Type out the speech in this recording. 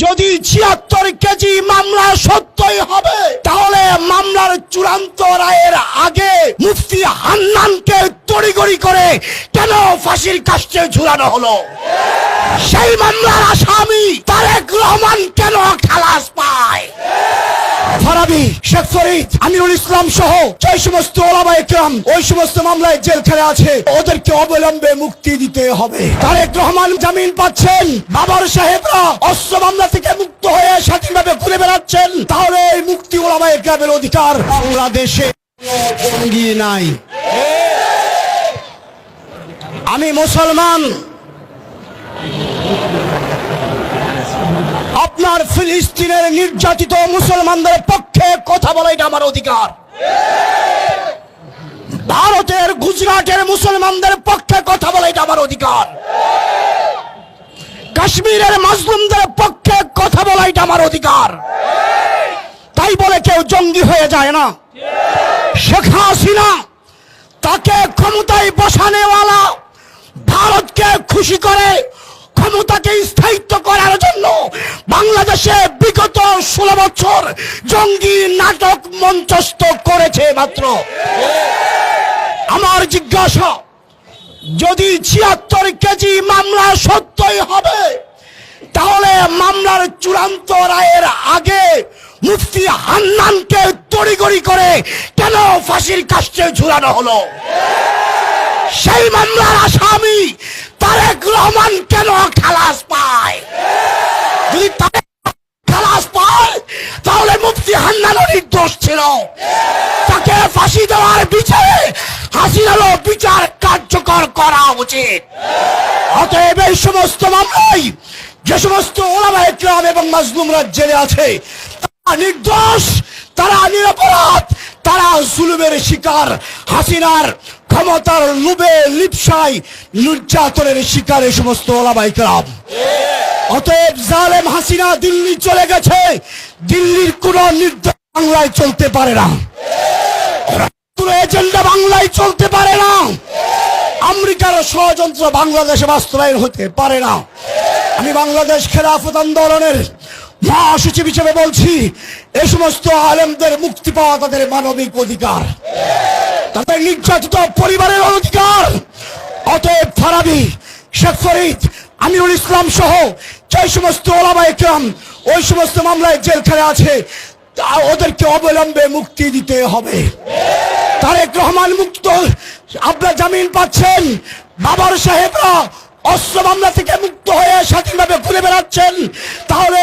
যদি ৭৬ কেজি মামলা সত্যই হবে, তাহলে মামলার চূড়ান্ত রায়ের আগে মুফতি হান্নানকে তড়িঘড়ি করে কেন ফাঁসির কাস্টে ঝুলানো হলো? সেই মামলার আসামি তারেক রহমান কেন খালাস পায়? ফারাবী, শেখ ফরিদ, আমিরুল ইসলাম সহ যে সমস্ত ওলামায়ে কেরাম ওই সমস্ত মামলায় জেলখানায় আছে, ওদেরকে অবিলম্বে মুক্তি দিতে হবে। তারেক রহমান জামিন পাচ্ছেন, বাবার সাহেবরা অস্ত্র মামলা থেকে মুক্ত হয়ে স্বাধীনভাবে ঘুরে বেড়াচ্ছেন, তাহলে এই মুক্তি ওলামায়ে কেরামের অধিকার। বাংলাদেশে জঙ্গি নাই। আমি মুসলমান, আপনার ফিলিস্তিনের নির্যাতিত মুসলমানদের পক্ষে কথা বলা এটা আমার অধিকার। ভারতের গুজরাটের মুসলমানদের পক্ষে কথা বলা এটা আমার অধিকার। কাশ্মীরের মাজলুমদের পক্ষে কথা বলা এটা আমার অধিকার। তাই বলে কেউ জঙ্গি হয়ে যায় না। শেখ হাসিনা তাকে ক্ষমতায় বসানোওয়ালা ভারতকে খুশি করে ক্ষমতাকে স্থায়িত্ব করার জন্য বাংলাদেশে বিগত 16 বছর জঙ্গি নাটক মঞ্চস্থ করেছে মাত্র। আমার জিজ্ঞাসা, যদি ৭৬ কেজি মামলা সত্যই হবে, তাহলে মামলার চূড়ান্ত রায়ের আগে মুফতি হান্নানকে তড়িঘড়ি করে কেন ফাঁসির কাস্টে ঝুলানো হলো? সেই মামলার আসামি তারেক রহমান কেন খালাস পায়? যদি তারেক খালাস পায়, তাহলে মুফতি হান্নানও নির্দোষ ছিল। তাকে ফাঁসি দেওয়ার বিচারে হাসিনারও বিচার কার্যকর করা উচিত। অতএব এই সমস্ত মামলায় যে সমস্ত ওলামায়ে কেরাম এবং মাজলুমরা জেলে আছে, তারা নির্দোষ, তারা নিরপরাধ, তারা জুলুমের শিকার, হাসিনার ক্ষমতার লোভে লিপ্সায় নির্যাতনের শিকার এই সমস্ত ওলামায়ে কেরাম। অতএব জালেম হাসিনা দিল্লি চলে গেছে, দিল্লির কোন নির্দেশ বাংলায় চলতে পারে না, এজেন্ডা বাংলায় চলতে পারে না, আমেরিকার ষড়যন্ত্র বাংলাদেশে বাস্তবায়ন হতে পারে না। আমি বাংলাদেশ খেলাফত আন্দোলনের মহাসচিব হিসেবে বলছি, এই সমস্ত আলেমদের মুক্তি পাওয়া তাদের মানবিক অধিকার, তাদের নির্যাতিত পরিবারের অধিকার। অতএব ফারাবী, শেখ ফরিদ, আমিরুল ইসলাম সহ যে সমস্ত ওলামায়ে কেরাম ওই সমস্ত মামলায় জেলখানায় আছে, ওদেরকে অবিলম্বে মুক্তি দিতে হবে। তারেক রহমান মুক্ত, আপনার জামিন পাচ্ছেন, বাবার সাহেবরা অস্ত্র মামলা থেকে মুক্ত হয়ে স্বাধীনভাবে ঘুরে বেড়াচ্ছেন, তাহলে